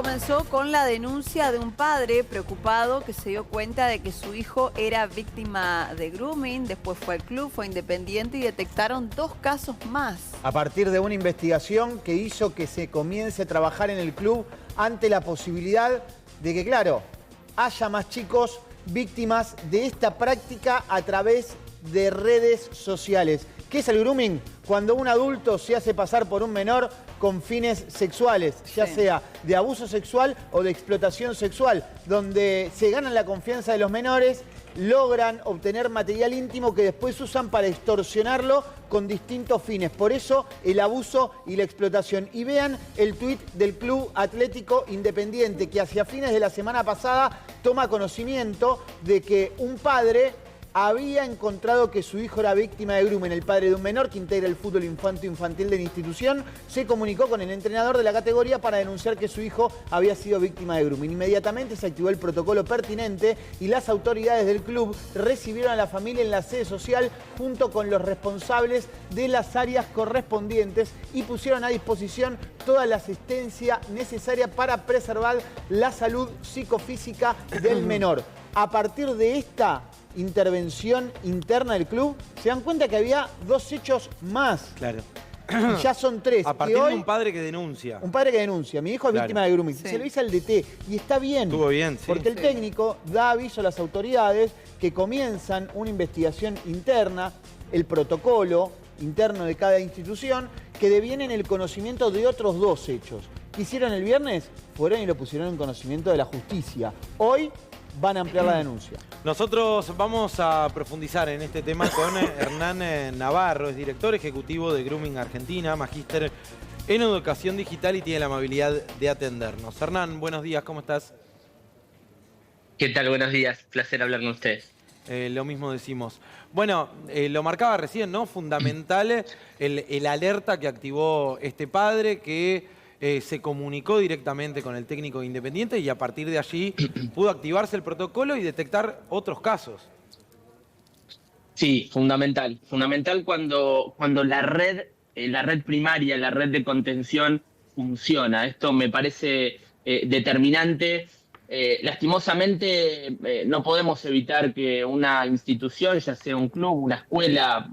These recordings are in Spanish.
comenzó con la denuncia de un padre preocupado que se dio cuenta de que su hijo era víctima de grooming. Después fue al club, fue Independiente y detectaron 2 casos más. A partir de una investigación que hizo que se comience a trabajar en el club ante la posibilidad de que, claro, haya más chicos víctimas de esta práctica a través de redes sociales. ¿Qué es el grooming? Cuando un adulto se hace pasar por un menor con fines sexuales, ya sea de abuso sexual o de explotación sexual, donde se ganan la confianza de los menores, logran obtener material íntimo que después usan para extorsionarlo con distintos fines. Por eso el abuso y la explotación. Y vean el tuit del Club Atlético Independiente, que hacia fines de la semana pasada toma conocimiento de que un padre había encontrado que su hijo era víctima de grooming. El padre de un menor que integra el fútbol infantil de la institución se comunicó con el entrenador de la categoría para denunciar que su hijo había sido víctima de grooming. Inmediatamente se activó el protocolo pertinente y las autoridades del club recibieron a la familia en la sede social junto con los responsables de las áreas correspondientes y pusieron a disposición toda la asistencia necesaria para preservar la salud psicofísica del menor. A partir de esta intervención interna del club, se dan cuenta que había 2 hechos más. Claro. Y ya son 3. A partir de un padre que denuncia. Un padre que denuncia. Mi hijo es víctima de grooming. Se lo dice al DT. Y está bien. Estuvo bien, sí. Porque el técnico da aviso a las autoridades que comienzan una investigación interna, el protocolo interno de cada institución, que deviene en el conocimiento de otros 2 hechos. ¿Qué hicieron el viernes? Fueron y lo pusieron en conocimiento de la justicia. Hoy van a ampliar la denuncia. Nosotros vamos a profundizar en este tema con Hernán Navarro, es director ejecutivo de Grooming Argentina, magíster en educación digital y tiene la amabilidad de atendernos. Hernán, buenos días, ¿cómo estás? ¿Qué tal? Buenos días, placer hablar con ustedes. Lo mismo decimos. Bueno, lo marcaba recién, ¿no? Fundamental el alerta que activó este padre que se comunicó directamente con el técnico de Independiente y a partir de allí pudo activarse el protocolo y detectar otros casos. Sí, fundamental. Fundamental cuando la red primaria, la red de contención funciona. Esto me parece determinante. Lastimosamente no podemos evitar que una institución, ya sea un club, una escuela,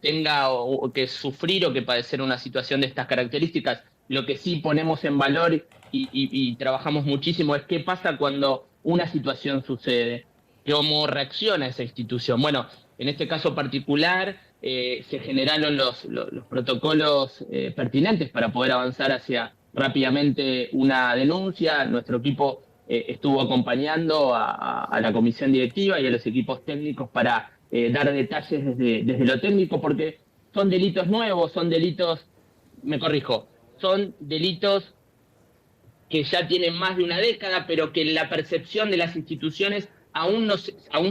tenga o que sufrir o que padecer una situación de estas características. Lo que sí ponemos en valor y trabajamos muchísimo es qué pasa cuando una situación sucede, cómo reacciona esa institución. Bueno, en este caso particular se generaron los protocolos pertinentes para poder avanzar hacia rápidamente una denuncia. Nuestro equipo estuvo acompañando a la comisión directiva y a los equipos técnicos para dar detalles desde lo técnico, porque son delitos nuevos, son delitos, son delitos que ya tienen más de una década, pero que la percepción de las instituciones aún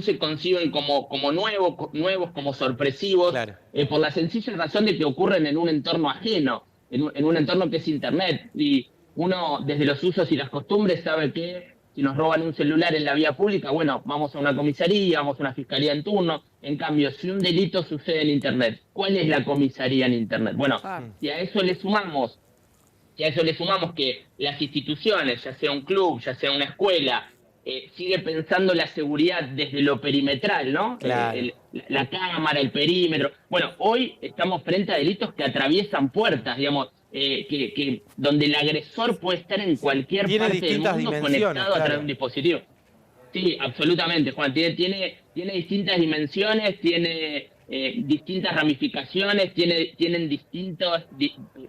se conciben como nuevos, como sorpresivos, Claro. Por la sencilla razón de que ocurren en un entorno ajeno, en un entorno que es Internet. Y uno, desde los usos y las costumbres, sabe que si nos roban un celular en la vía pública, bueno, vamos a una comisaría, vamos a una fiscalía en turno. En cambio, si un delito sucede en Internet, ¿cuál es la comisaría en Internet? Bueno, si a eso le sumamos que las instituciones, ya sea un club, ya sea una escuela, sigue pensando la seguridad desde lo perimetral, ¿no? Claro. La cámara, el perímetro. Bueno, hoy estamos frente a delitos que atraviesan puertas, digamos, donde el agresor puede estar en cualquier parte del mundo conectado a través de un dispositivo. Sí, absolutamente, Juan. Tiene distintas dimensiones, tiene distintas ramificaciones, tienen distintos,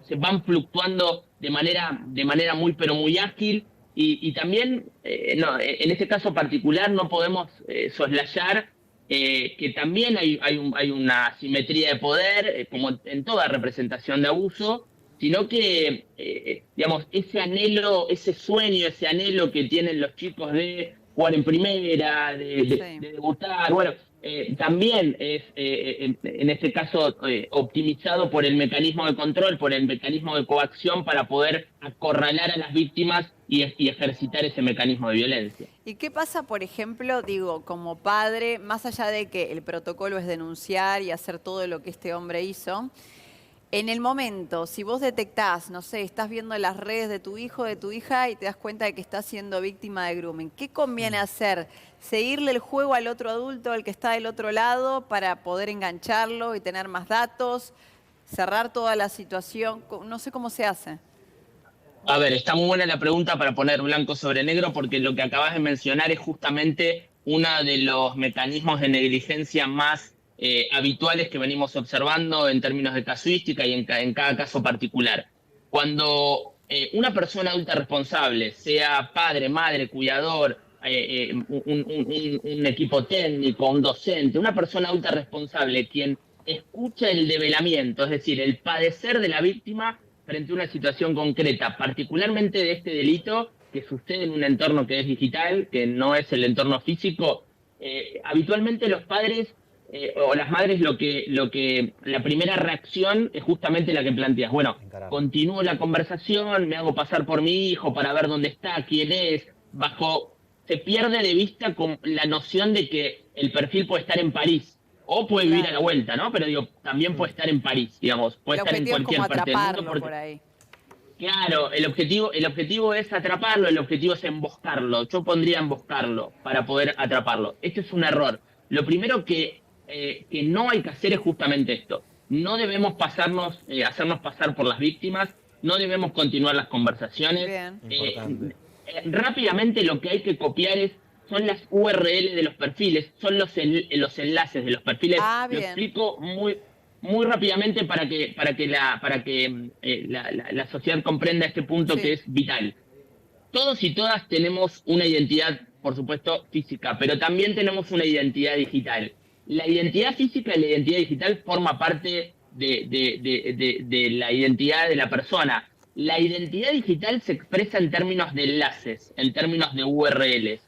se van fluctuando de manera muy pero muy ágil y también en este caso particular no podemos soslayar que también hay una asimetría de poder como en toda representación de abuso, sino que digamos ese anhelo, ese sueño, ese anhelo que tienen los chicos de jugar en primera, de debutar, bueno, también es, en este caso, optimizado por el mecanismo de control, por el mecanismo de coacción para poder acorralar a las víctimas y ejercitar ese mecanismo de violencia. ¿Y qué pasa, por ejemplo, digo, como padre, más allá de que el protocolo es denunciar y hacer todo lo que este hombre hizo, En el momento, si vos detectás, no sé, estás viendo las redes de tu hijo, de tu hija y te das cuenta de que estás siendo víctima de grooming, ¿qué conviene hacer? ¿Seguirle el juego al otro adulto, al que está del otro lado, para poder engancharlo y tener más datos? ¿Cerrar toda la situación? No sé cómo se hace. A ver, está muy buena la pregunta para poner blanco sobre negro, porque lo que acabas de mencionar es justamente uno de los mecanismos de negligencia más habituales que venimos observando en términos de casuística y en cada caso particular. Cuando una persona adulta responsable, sea padre, madre, cuidador, un equipo técnico, un docente, una persona adulta responsable, quien escucha el develamiento, es decir, el padecer de la víctima frente a una situación concreta, particularmente de este delito que sucede en un entorno que es digital, que no es el entorno físico, habitualmente los padres o las madres lo que la primera reacción es justamente la que planteas. Bueno, continúo la conversación, me hago pasar por mi hijo para ver dónde está, quién es, se pierde de vista con la noción de que el perfil puede estar en París. O puede vivir a la vuelta, ¿no? Pero digo, también puede estar en París, digamos. Puede estar en cualquier parte del mundo. Porque, por ahí. Claro, el objetivo es atraparlo, el objetivo es emboscarlo. Yo pondría emboscarlo para poder atraparlo. Este es un error. Lo primero que no hay que hacer es justamente esto. No debemos hacernos pasar por las víctimas, no debemos continuar las conversaciones. Rápidamente lo que hay que copiar son las URL de los perfiles, son los enlaces de los perfiles. Lo explico muy rápidamente para que la sociedad comprenda este punto que es vital. Todos y todas tenemos una identidad, por supuesto, física, pero también tenemos una identidad digital. La identidad física y la identidad digital forma parte de la identidad de la persona. La identidad digital se expresa en términos de enlaces, en términos de URLs.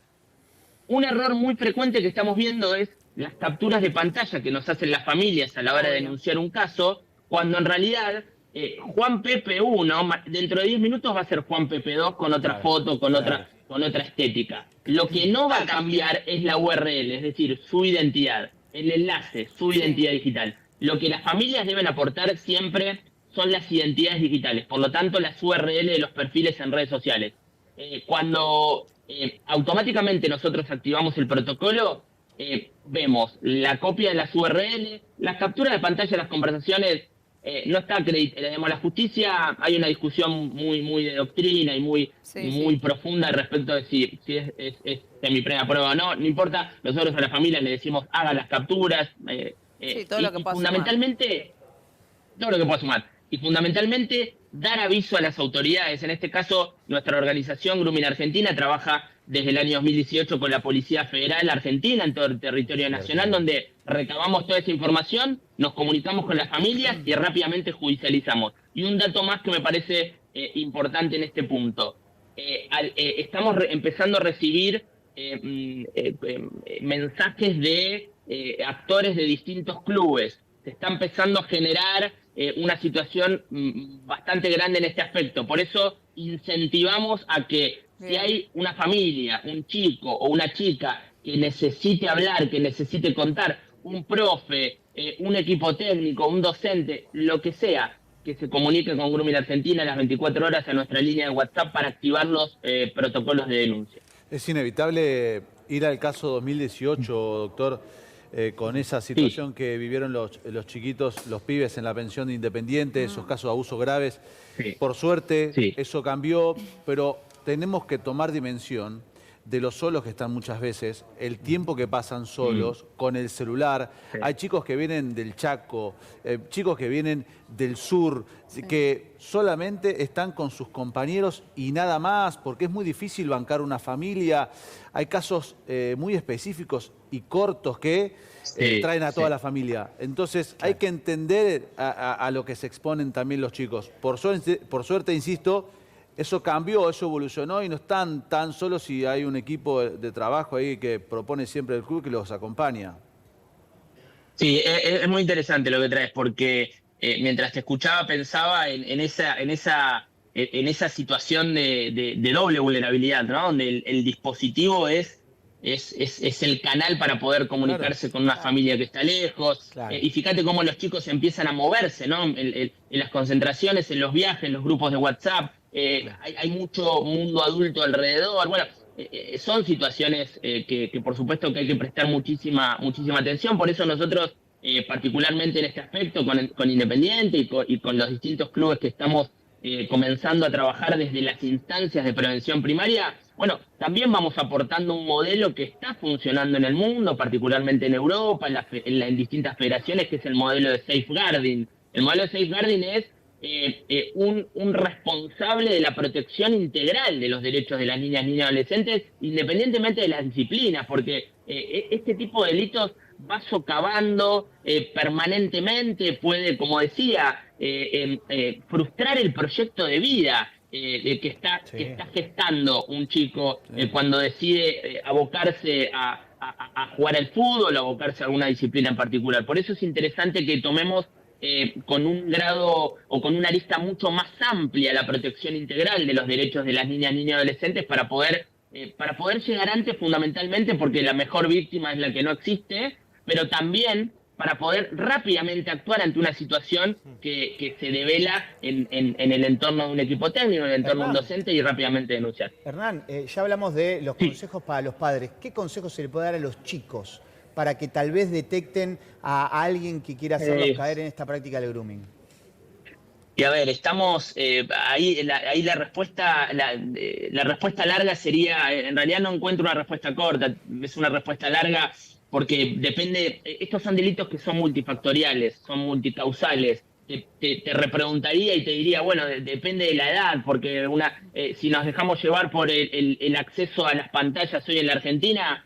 Un error muy frecuente que estamos viendo es las capturas de pantalla que nos hacen las familias a la hora de denunciar un caso, cuando en realidad Juan Pepe 1, dentro de 10 minutos va a ser Juan Pepe 2 con otra foto, con otra estética. Lo que no va a cambiar es la URL, es decir, su identidad, el enlace, su identidad digital. Lo que las familias deben aportar siempre son las identidades digitales, por lo tanto las URL de los perfiles en redes sociales. Cuando automáticamente nosotros activamos el protocolo, vemos la copia de las URL, las capturas de pantalla de las conversaciones. No está acreditada. La justicia, hay una discusión muy de doctrina y muy profunda respecto de si es semi-plena prueba o no. No importa, nosotros a la familia le decimos hagan las capturas. Todo lo que pueda fundamentalmente, todo lo que pueda sumar. Y fundamentalmente dar aviso a las autoridades. En este caso, nuestra organización Grooming Argentina trabaja desde el año 2018 con la Policía Federal Argentina en todo el territorio nacional, donde recabamos toda esa información, nos comunicamos con las familias y rápidamente judicializamos. Y un dato más que me parece importante en este punto. Estamos empezando a recibir mensajes de actores de distintos clubes. Se está empezando a generar una situación bastante grande en este aspecto. Por eso incentivamos a que si hay una familia, un chico o una chica que necesite hablar, que necesite contar, un profe, un equipo técnico, un docente, lo que sea, que se comunique con Grooming Argentina a las 24 horas a nuestra línea de WhatsApp para activar los protocolos de denuncia. Es inevitable ir al caso 2018, doctor, con esa situación que vivieron los chiquitos, los pibes en la pensión de Independiente, esos casos de abusos graves. Por suerte, eso cambió, pero tenemos que tomar dimensión de los solos que están muchas veces, el tiempo que pasan solos con el celular. Hay chicos que vienen del Chaco, chicos que vienen del sur, que solamente están con sus compañeros y nada más, porque es muy difícil bancar una familia. Hay casos muy específicos y cortos que traen a toda la familia. Entonces hay que entender a lo que se exponen también los chicos. Por suerte, insisto, eso cambió, eso evolucionó y no están tan solos si hay un equipo de trabajo ahí que propone siempre el club que los acompaña. Sí, es muy interesante lo que traes, porque mientras te escuchaba pensaba en esa situación de doble vulnerabilidad, ¿no? Donde el dispositivo es es el canal para poder comunicarse con una familia que está lejos. Claro. Y fíjate cómo los chicos empiezan a moverse, ¿no? En las concentraciones, en los viajes, en los grupos de WhatsApp. Hay mucho mundo adulto alrededor. Bueno, son situaciones que por supuesto que hay que prestar muchísima atención. Por eso nosotros, particularmente en este aspecto, con Independiente y con los distintos clubes que estamos comenzando a trabajar desde las instancias de prevención primaria, bueno, también vamos aportando un modelo que está funcionando en el mundo, particularmente en Europa, en distintas federaciones, que es el modelo de safeguarding. El modelo de safeguarding es un responsable de la protección integral de los derechos de las niñas, niños y adolescentes, independientemente de las disciplinas, porque este tipo de delitos va socavando permanentemente, puede, como decía, frustrar el proyecto de vida que está gestando un chico cuando decide abocarse a jugar al fútbol o abocarse a alguna disciplina en particular. Por eso es interesante que tomemos con un grado o con una arista mucho más amplia la protección integral de los derechos de las niñas, niños y adolescentes para poder llegar antes, fundamentalmente porque la mejor víctima es la que no existe, pero también para poder rápidamente actuar ante una situación que se devela en el entorno de un equipo técnico, en el entorno de un docente, y rápidamente denunciar. Hernán, ya hablamos de los consejos para los padres. ¿Qué consejos se le puede dar a los chicos para que tal vez detecten a alguien que quiera hacerlos caer en esta práctica del grooming? Y a ver, estamos ahí la respuesta larga sería, en realidad no encuentro una respuesta corta, es una respuesta larga porque depende, estos son delitos que son multifactoriales, son multicausales. Te repreguntaría y te diría, bueno, depende de la edad, porque si nos dejamos llevar por el acceso a las pantallas hoy en la Argentina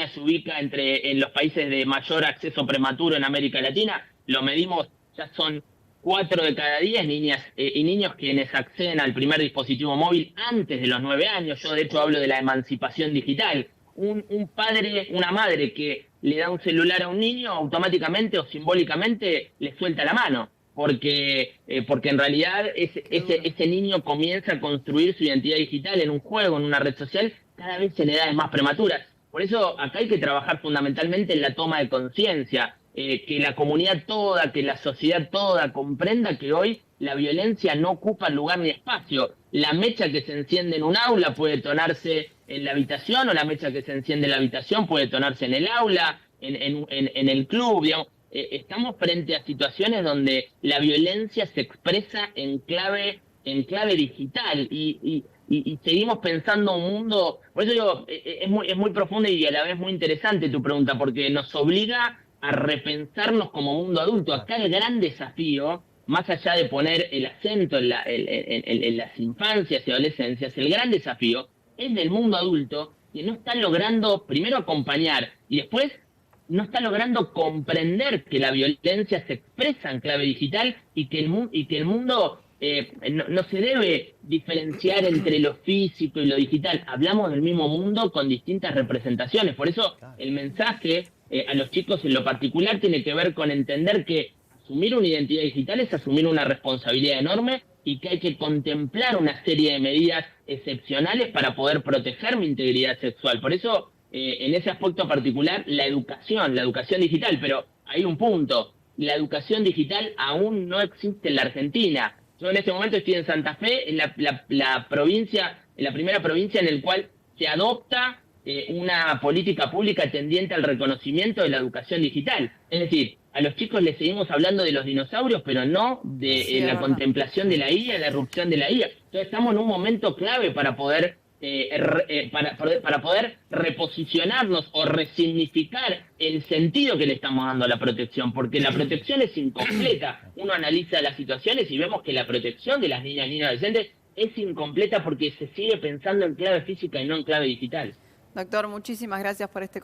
se ubica en los países de mayor acceso prematuro en América Latina, lo medimos, ya son 4 de cada 10 niñas y niños quienes acceden al primer dispositivo móvil antes de los 9 años. Yo de hecho hablo de la emancipación digital. Un padre, una madre que le da un celular a un niño, automáticamente o simbólicamente le suelta la mano, porque en realidad ese niño comienza a construir su identidad digital en un juego, en una red social, cada vez en edades más prematuras. Por eso acá hay que trabajar fundamentalmente en la toma de conciencia, que la comunidad toda, que la sociedad toda comprenda que hoy la violencia no ocupa lugar ni espacio. La mecha que se enciende en un aula puede detonarse en la habitación, o la mecha que se enciende en la habitación puede detonarse en el aula, en el club, digamos. Estamos frente a situaciones donde la violencia se expresa en clave digital y seguimos pensando un mundo. Por eso digo, es muy profunda y a la vez muy interesante tu pregunta, porque nos obliga a repensarnos como mundo adulto. Acá el gran desafío, más allá de poner el acento en las infancias y adolescencias, el gran desafío es del mundo adulto, que no está logrando primero acompañar y después no está logrando comprender que la violencia se expresa en clave digital y que el mundo no se debe diferenciar entre lo físico y lo digital. Hablamos del mismo mundo con distintas representaciones. Por eso el mensaje a los chicos en lo particular tiene que ver con entender que asumir una identidad digital es asumir una responsabilidad enorme y que hay que contemplar una serie de medidas excepcionales para poder proteger mi integridad sexual. Por eso, en ese aspecto particular, la educación digital, pero hay un punto, la educación digital aún no existe en la Argentina. Yo en este momento estoy en Santa Fe, en la primera provincia en la cual se adopta una política pública tendiente al reconocimiento de la educación digital. Es decir, a los chicos les seguimos hablando de los dinosaurios, pero no de la contemplación de la IA, la erupción de la IA. Entonces estamos en un momento clave para poder reposicionarnos o resignificar el sentido que le estamos dando a la protección, porque la protección es incompleta. Uno analiza las situaciones y vemos que la protección de las niñas, niños y adolescentes es incompleta porque se sigue pensando en clave física y no en clave digital. Doctor, muchísimas gracias por este